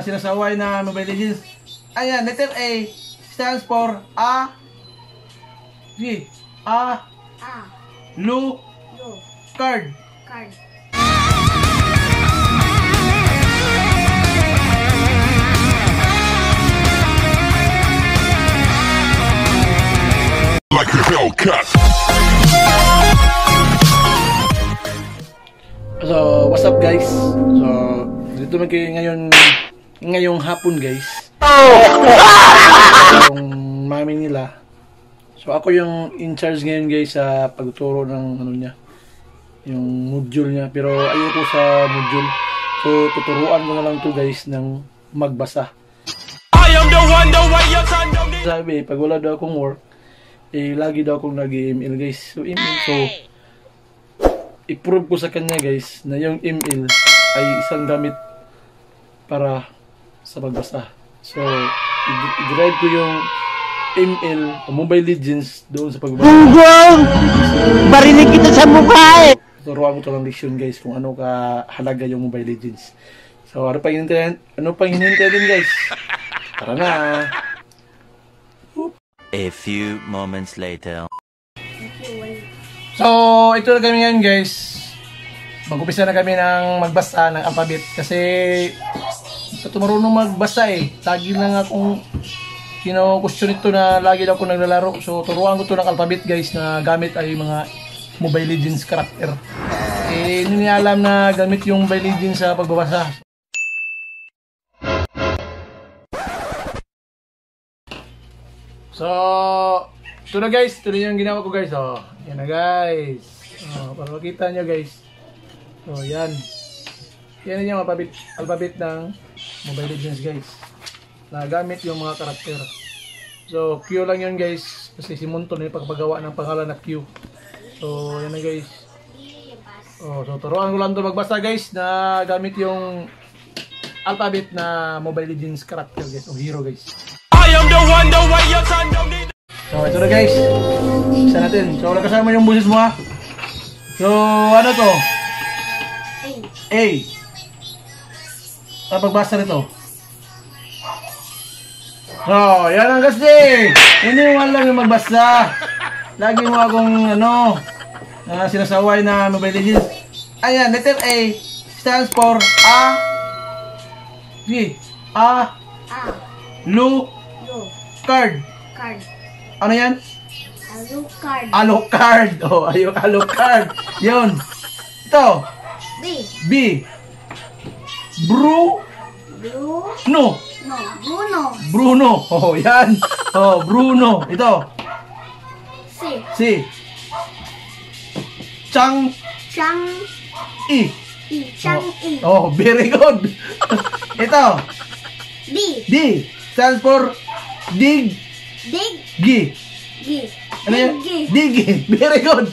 sinasaway na Mobile Legends. Ayan, letter A stands for Lu card. Like a Hellcat. So, what's up guys? So, dito man kayo ngayong hapon guys. Yung mami nila. So, ako yung in charge ngayon guys sa pagtuturo ng yung module niya. Pero ayoko sa module. So, tuturuan ko na lang to guys ng magbasa. Sabi, pag wala daw akong work, lagi daw akong nag-email guys. So, email. So, i-prove ko sa kanya guys na yung email ay isang gamit para sa pagbasa. So, i-drive ko yung email o Mobile Legends doon sa pagbasa. Barinig kita sa mukha eh! Turuan ko ito ng leksyon guys kung ano kahalaga yung Mobile Legends. So, ano pang hinintay din guys? Tara na! A few moments later. So, ito na kami ngayon guys. Mag-upisa na kami ng magbasa ng alphabet. Kasi, ito marunong magbasa eh. Lagi lang akong question ito na lagi daw ako naglalaro. So, turuan ko ito ng alphabet guys na gamit ay mga Mobile Legends character. Hindi niya alam na gamit yung Mobile Legends sa pagbabasa. So, ito na guys, ito na yung ginawa ko guys. Oh, yan na guys. Oh, para makita nyo guys. So, yan. Yan na yung alphabet ng Mobile Legends guys. Nagamit yung mga karakter. So, Q lang yun guys. Kasi si Monton yung pagpagawa ng pangalan na Q. So, yan na guys. Oh, so, turuan ko lang ito magbasa guys na gamit yung alphabet na Mobile Legends character guys. O hero guys. So, ito na guys. Isa natin. So, wala kasama yung busis mo ha. So, ano to? A. Pagbasa nito. So, yan ang kasi. Hindi mo lang yung magbasa. Lagi mo akong sinasaway na Mobile Legends. Ayan, letter A stands for Lu card. Ano yan? Alucard. Oh, ayun, Alucard. Yun. Ito. B. Bruno. Oh, yan. Oh, Bruno. Ito. C. Chang-I. Oh, very good. Ito. D. Stands for Dig. Ano yan? Digi. Very good.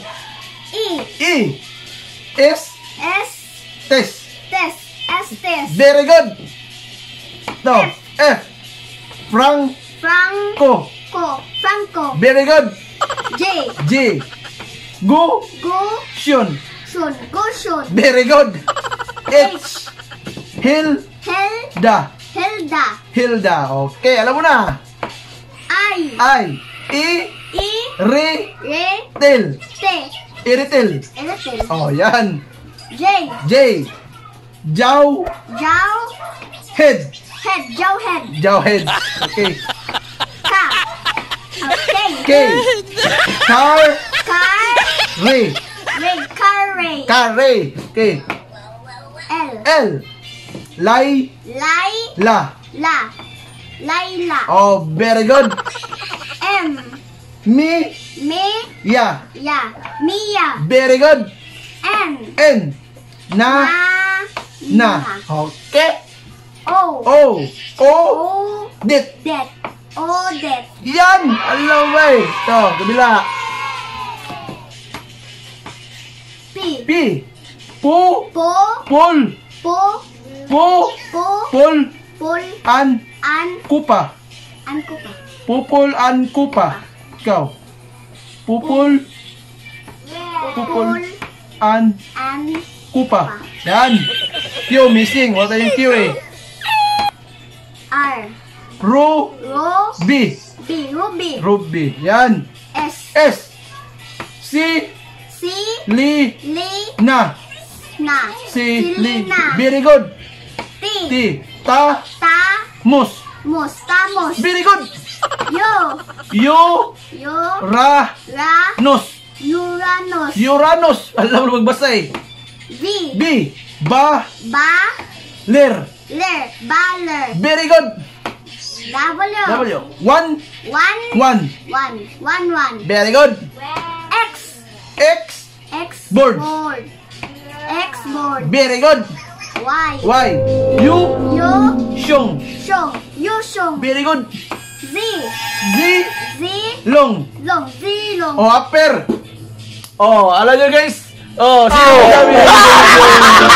E. S. Test. Very good. Ito. F. Franco. Very good. J. Gusion. Very good. H. Hilda. Okay, alam mo na. I. Iritel. Oh, yan. J. Jawhead. Okay. K. Carray. Okay. L. Layla. Oh, very good. M. Ya. Mia. Very good. N. Na. Okay. O. Det. Yan. Alam mo ba eh. Ito, kabila. P. Kupa. Pupul an kupa. Ikaw. Pupul an kupa. Yan. Q missing. Wala tayong Q eh. Ruby. B. Ruby. Ruby. Yan. S. S. C. C. Li. Na. Na. Silina. Very good. T. T. Ta. Ta. Mus. Tamos. Very good. Yo. Yo. Ra. Uranus. Uranus. Alam mo magbasa eh. V. B. Ba. Baler. Ler. Very good. W. One. One. Very good. X. Board. Xboard. Very good. Y. U. Shong. Shong. Very good. Z. Z. Long. Zilong. O, upper. Oh, alam nyo guys. Oh, sino gamit yung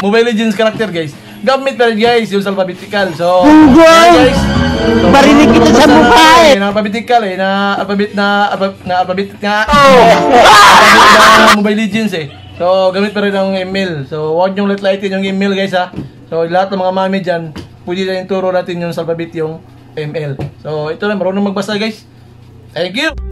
Mobile Legends character guys. Gamit na rin guys yung sa alphabetical. So, Google! guys. So, Barinig kita sa mukha eh. Na alphabetical eh. Na alphabet na Mobile Legends eh. So, gamit pa rin ang email. So, huwag niyong lightin yung email guys ha. So, lahat ng mga mami dyan, pwede na yung turo natin yung sa alphabet yung ML. So, ito lang. Marunong magbasa guys. Thank you!